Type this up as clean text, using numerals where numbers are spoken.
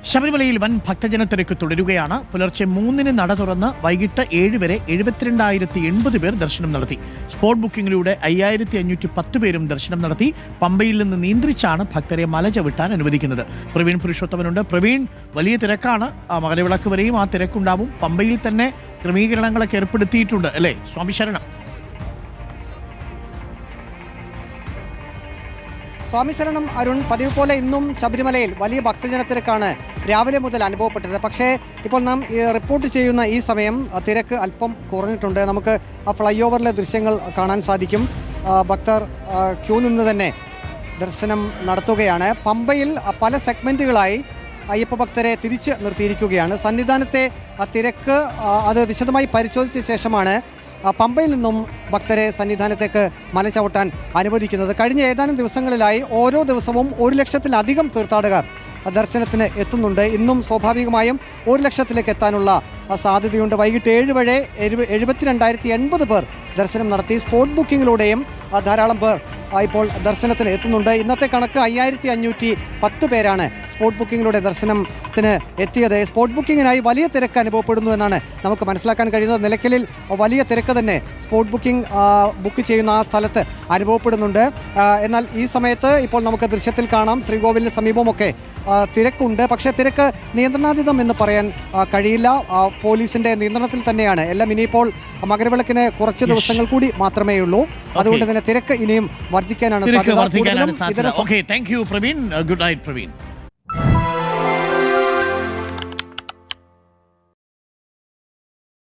ശബരിമലയിൽ വൻ ഭക്തജനത്തിരക്ക് തുടരുകയാണ്. പുലർച്ചെ 3-ന് നട തുറന്ന് വൈകിട്ട് 7 വരെ 72,080 പേർ ദർശനം നടത്തി. സ്പോട്ട് ബുക്കിംഗിലൂടെ 5,510 പേരും ദർശനം നടത്തി. പമ്പയിൽ നിന്ന് നിയന്ത്രിച്ചാണ് ഭക്തരെ മല ചവിട്ടാൻ അനുവദിക്കുന്നത്. പ്രവീൺ പുരുഷോത്തമനുണ്ട്. പ്രവീൺ, വലിയ തിരക്കാണ്. മകരവിളക്ക് വരെയും ആ തിരക്കുണ്ടാവും. പമ്പയിൽ തന്നെ ക്രമീകരണങ്ങളൊക്കെ ഏർപ്പെടുത്തിയിട്ടുണ്ട് അല്ലേ? സ്വാമി ശരണം. സ്വാമി ശരണം അരുൺ, പതിവ് പോലെ ഇന്നും ശബരിമലയിൽ വലിയ ഭക്തജനത്തിരക്കാണ് രാവിലെ മുതൽ അനുഭവപ്പെട്ടത്. പക്ഷേ ഇപ്പോൾ നാം റിപ്പോർട്ട് ചെയ്യുന്ന ഈ സമയം തിരക്ക് അല്പം കുറഞ്ഞിട്ടുണ്ട്. നമുക്ക് ആ ഫ്ലൈ ഓവറിലെ ദൃശ്യങ്ങൾ കാണാൻ സാധിക്കും. ഭക്തർ ക്യൂ നിന്ന് തന്നെ ദർശനം നടത്തുകയാണ്. പമ്പയിൽ പല സെഗ്മെൻറ്റുകളായി അയ്യപ്പ ഭക്തരെ തിരിച്ച് നിർത്തിയിരിക്കുകയാണ്. സന്നിധാനത്തെ തിരക്ക് അത് വിശദമായി പരിശോധിച്ച ശേഷമാണ് പമ്പയിൽ നിന്നും ഭക്തരെ സന്നിധാനത്തേക്ക് മല ചവിട്ടാൻ അനുവദിക്കുന്നത്. കഴിഞ്ഞ ഏതാനും ദിവസങ്ങളിലായി ഓരോ ദിവസവും 1 ലക്ഷത്തിലധികം തീർത്ഥാടകർ ദർശനത്തിന് എത്തുന്നുണ്ട്. ഇന്നും സ്വാഭാവികമായും 1 ലക്ഷത്തിലേക്ക് എത്താനുള്ള സാധ്യതയുണ്ട്. വൈകിട്ട് 7 വരെ 72,080 പേർ ദർശനം നടത്തി. സ്പോട്ട് ബുക്കിങ്ങിലൂടെയും ധാരാളം പേർ ഇപ്പോൾ ദർശനത്തിന് എത്തുന്നുണ്ട്. ഇന്നത്തെ കണക്ക് 5,510 പേരാണ് സ്പോട്ട് ബുക്കിങ്ങിലൂടെ ദർശനത്തിന് എത്തിയത്. സ്പോട്ട് ബുക്കിങ്ങിനായി വലിയ തിരക്ക് അനുഭവപ്പെടുന്നു എന്നാണ് നമുക്ക് മനസ്സിലാക്കാൻ കഴിയുന്നത്. നിലയ്ക്കലിൽ വലിയ തിരക്ക് തന്നെ സ്പോട്ട് ബുക്ക് ചെയ്യുന്ന ആ സ്ഥലത്ത് അനുഭവപ്പെടുന്നുണ്ട്. എന്നാൽ ഈ സമയത്ത് ഇപ്പോൾ നമുക്ക് ദൃശ്യത്തിൽ കാണാം, ശ്രീകോവിലിന് സമീപമൊക്കെ തിരക്കുണ്ട്. പക്ഷേ തിരക്ക് നിയന്ത്രണാതീതം എന്ന് പറയാൻ കഴിയില്ല. പോലീസിന്റെ നിയന്ത്രണത്തിൽ തന്നെയാണ് എല്ലാം. ഇനിയിപ്പോൾ മകരവിളക്കിന് കുറച്ച് ദിവസങ്ങൾ കൂടി മാത്രമേ ഉള്ളൂ. അതുകൊണ്ട് തന്നെ തിരക്ക് ഇനിയും വർദ്ധിക്കാനാണ് സാധ്യത. Okay, thank you Praveen. Good night Praveen.